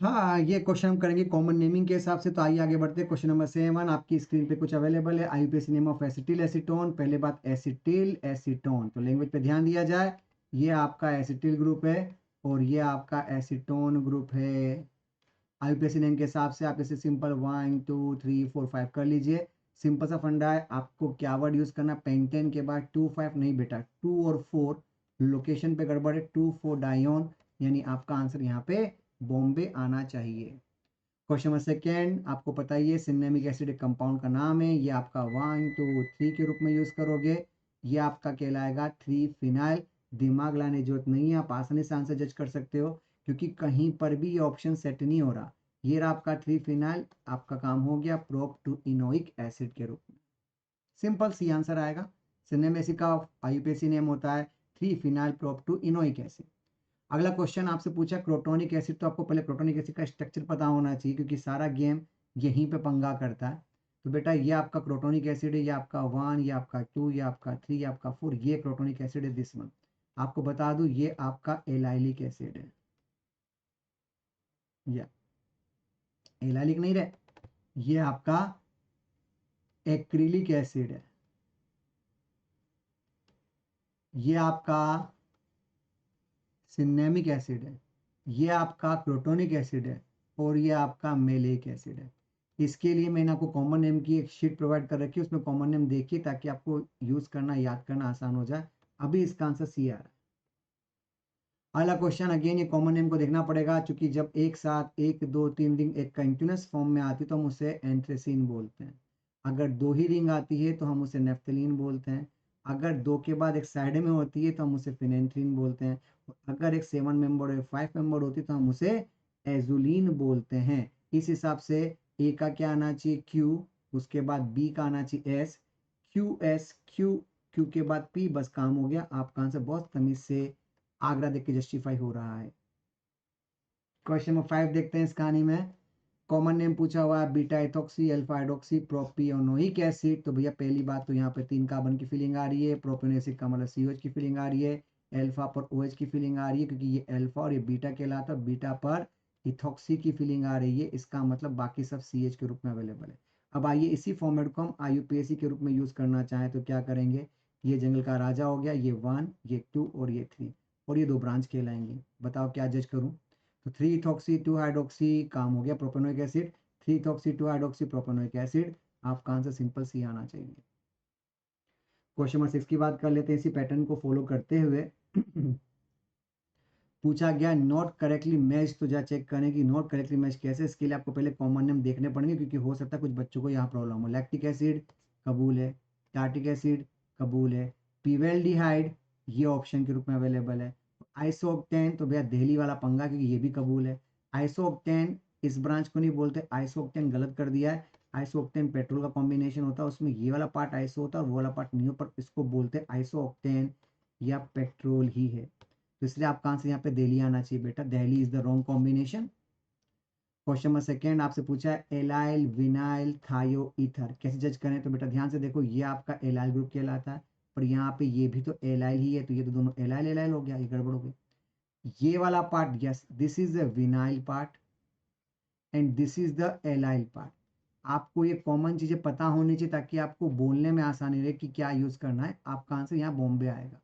हाँ, ये क्वेश्चन हम करेंगे कॉमन नेमिंग के हिसाब से। तो आइए आगे बढ़ते हैं। क्वेश्चन नंबर 7 आपकी स्क्रीन पे कुछ अवेलेबल है। IUPAC name of acetyl acetone. पहले बात एसिटिल एसीटोन, तो लैंग्वेज पे ध्यान दिया जाए। ये आपका एसिटिल ग्रुप है और ये आपका एसीटोन ग्रुप है। आईयूपीएसी नेम के हिसाब से आप इसे सिंपल 1 2 3 4 5 कर लीजिए। सिंपल सा फंडा है, आपको क्या वर्ड यूज करना, पेंटेन के बाद 2 5 नहीं बेटा, 2 और 4 लोकेशन पे गड़बड़ है। 2 4 डायोन, यानी आपका आंसर यहाँ पे बॉम्बे आना चाहिए। क्वेश्चन नंबर सेकेंड, आपको पता ही है सिनेमिक एसिड एक कंपाउंड का नाम है। ये आपका 1 2 3 के रूप में यूज करोगे। ये आपका कहलाएगा 3 फिनाइल। दिमाग लाने की जरूरत नहीं है, आप आसानी से आंसर जज कर सकते हो क्योंकि कहीं पर भी ये ऑप्शन सेट नहीं हो रहा। ये रहा आपका 3 फिनाइल, आपका काम हो गया प्रोप टू इनोइक एसिड के रूप में। सिंपल सी आंसर आएगा। सिनेमेसिक का आईयूपीएसी नेम होता है 3 फिनाइल प्रोप टू इनोइक एसिड। अगला क्वेश्चन आपसे पूछा क्रोटोनिक एसिड, तो आपको पहले क्रोटोनिक एसिड का स्ट्रक्चर पता होना चाहिए क्योंकि सारा गेम यहीं पे पंगा करता है। तो बेटा ये आपका क्रोटोनिक एसिड है, ये आपका 1, ये आपका 2, ये आपका 3, ये आपका 4, ये क्रोटोनिक एसिड है दिस वन। आपको बता दूं ये आपका एलाइलिक एसिड है। या एलाइलिक नहीं रहे, ये आपका एक्रिलिक एसिड है। ये आपका सिनेमिक एसिड है। ये आपका क्रोटोनिक एसिड है और ये आपका मेलिक एसिड है। इसके लिए मैंने आपको कॉमन नेम की एक शीट प्रोवाइड कर रखी है, उसमें कॉमन नेम देखिए ताकि आपको यूज करना याद करना आसान हो जाए। अभी इसका आंसर सी आ रहा है। अगला क्वेश्चन, अगेन ये कॉमन नेम को देखना पड़ेगा क्योंकि जब एक साथ 1 2 3 रिंग एक कंटिन्यूस फॉर्म में आती है तो हम उसे एंथ्रेसीन बोलते हैं। अगर 2 ही रिंग आती है तो हम उसे नेफ्थलीन बोलते हैं। अगर 2 के बाद एक साइड में होती है तो हम उसे फिनेंथ्रीन बोलते हैं। अगर एक 7 मेंबर और 5 मेंबर होती है तो हम उसे एजुलिन बोलते हैं। इस हिसाब से ए का क्या आना चाहिए, क्यू, उसके बाद बी का आना चाहिए S, Q S Q, Q के बाद पी, बस काम हो गया। आपका आंसर बहुत तमीज से आगरा देख के जस्टिफाई हो रहा है। क्वेश्चन नंबर 5 देखते हैं इस कहानी में। कॉमन नेम पूछा हुआ है beta ethoxy alpha hydroxy propanoic acid. तो भैया पहली बात तो यहाँ पे 3 कार्बन की फीलिंग आ रही है, प्रोपियोनिक एसिड का मतलब COH की फीलिंग आ रही है, अल्फा पर OH की फीलिंग आ रही है क्योंकि ये अल्फा और ये बीटा कहलाता है, बीटा पर इथॉक्सी की फीलिंग आ रही है, इसका मतलब बाकी सब CH के रूप में अवेलेबल है। अब आइए इसी फॉर्मेट को हम IUPAC के रूप में यूज करना चाहें तो क्या करेंगे। ये जंगल का राजा हो गया, ये 1, ये 2 और ये 3, और ये 2 ब्रांच कहलाएंगे। बताओ क्या जज करूं। तो 3 इथॉक्सी 2 हाइड्रोक्सी, काम हो गया propanoic acid, 3 ethoxy 2 hydroxy propanoic acid. आपका आंसर सिंपल सी आना चाहिए। क्वेश्चन नंबर 6 की बात कर लेते हैं इसी पैटर्न को फॉलो करते हुए। पूछा गया नॉट करेक्टली मैच, तो जा चेक करें कि नॉट करेक्टली मैच कैसे। इसके लिए आपको पहले कॉमन नेम देखने पड़ेंगे क्योंकि हो सकता है कुछ बच्चों को यहाँ प्रॉब्लम हो। लैक्टिक एसिड कबूल है, टार्टिक एसिड कबूल है, पीवेल्डिहाइड ये ऑप्शन के रूप में अवेलेबल है। आइसोक्टेन तो भैया दिल्ली वाला पंगा क्योंकि ये भी कबूल है। आइसोक्टेन इस ब्रांच को नहीं बोलते, आइसोक्टेन गलत कर दिया है। आइसोक्टेन पेट्रोल का कॉम्बिनेशन होता है, उसमें ये वाला पार्ट आइसो होता है और वो वाला पार्ट नहीं हो, पर इसको बोलते आइसोक्टेन या पेट्रोल ही है। तो इसलिए आपका आंसर यहाँ पे दिल्ली आना चाहिए बेटा, Delhi is the wrong combination. Question number second आपसे पूछा है एलाइल विनाइल थायो ईथर कैसे जज करें। तो बेटा ध्यान से देखो, ये आपका एलाइल ग्रुप कहलाता है, पर यहाँ पे ये भी तो एलाइल ही है, तो ये तो दोनों एलाइल एलाइल हो गया, ये गड़बड़ हो गई। ये वाला part yes this is the vinyl part and this is the allyl part. आपको ये कॉमन चीजें पता होनी चाहिए ताकि आपको बोलने में आसानी रहे कि क्या यूज करना है। आपका आंसर यहाँ बॉम्बे आएगा।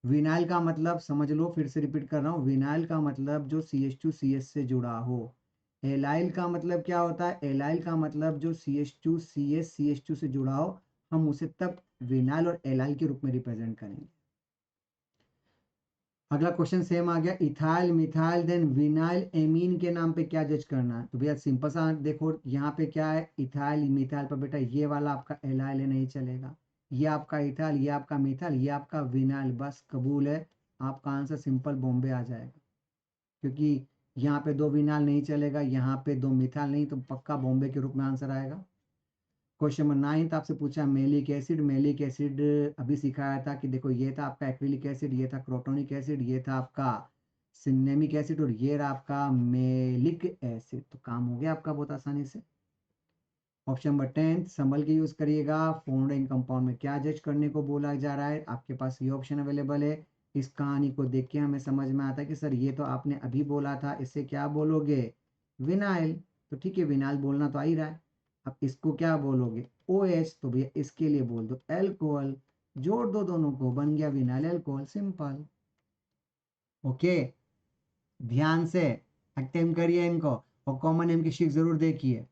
विनाइल का मतलब समझ लो, फिर से रिपीट कर रहा हूँ, विनाइल का मतलब जो CH2CS से जुड़ा हो। एलाइल का मतलब क्या होता है, एलाइल का मतलब जो CH2CS CH2 से जुड़ा हो, हम उसे तब विनाइल और एलाइल के रूप में रिप्रेजेंट करेंगे। अगला क्वेश्चन सेम आ गया, ethyl methyl then vinyl amine के नाम पे क्या जज करना है। तो भैया सिंपल सा देखो, यहाँ पे क्या है इथाइल मिथाइल पर बेटा ये वाला आपका एलाइल नहीं चलेगा, ये आपका इथाइल, ये आपका मिथाइल, ये आपका विनाइल, बस कबूल है। आपका आंसर सिंपल बॉम्बे आ जाएगा क्योंकि यहाँ पे 2 विनाइल नहीं चलेगा, यहाँ पे 2 मिथाइल नहीं, तो पक्का बॉम्बे के रूप में आंसर आएगा। क्वेश्चन नंबर 9 आपसे पूछा मेलिक एसिड। मेलिक एसिड अभी सिखाया था कि देखो ये था आपका एक्रिलिक एसिड, ये था क्रोटोनिक एसिड, ये था आपका सिनेमिक एसिड और ये रहा आपका मेलिक एसिड। तो काम हो गया आपका बहुत आसानी से। ऑप्शन नंबर 10 संभल के यूज करिएगा। फॉर्मड कंपाउंड में क्या जज करने को बोला जा रहा है, आपके पास ये ऑप्शन अवेलेबल है। इस कहानी को देख के हमें समझ में आता है कि सर ये तो आपने अभी बोला था, इससे क्या बोलोगे, विनाइल, तो ठीक है विनाइल बोलना तो आ ही रहा है। अब इसको क्या बोलोगे, OH, तो भैया इसके लिए बोल दो एल्कोहल, जोड़ दो दोनों को, बन गया विनाइल एल्कोहल, सिंपल। ओके, ध्यान से अटेम्प्ट करिए इनको और कॉमन नेम की शीट जरूर देखिए।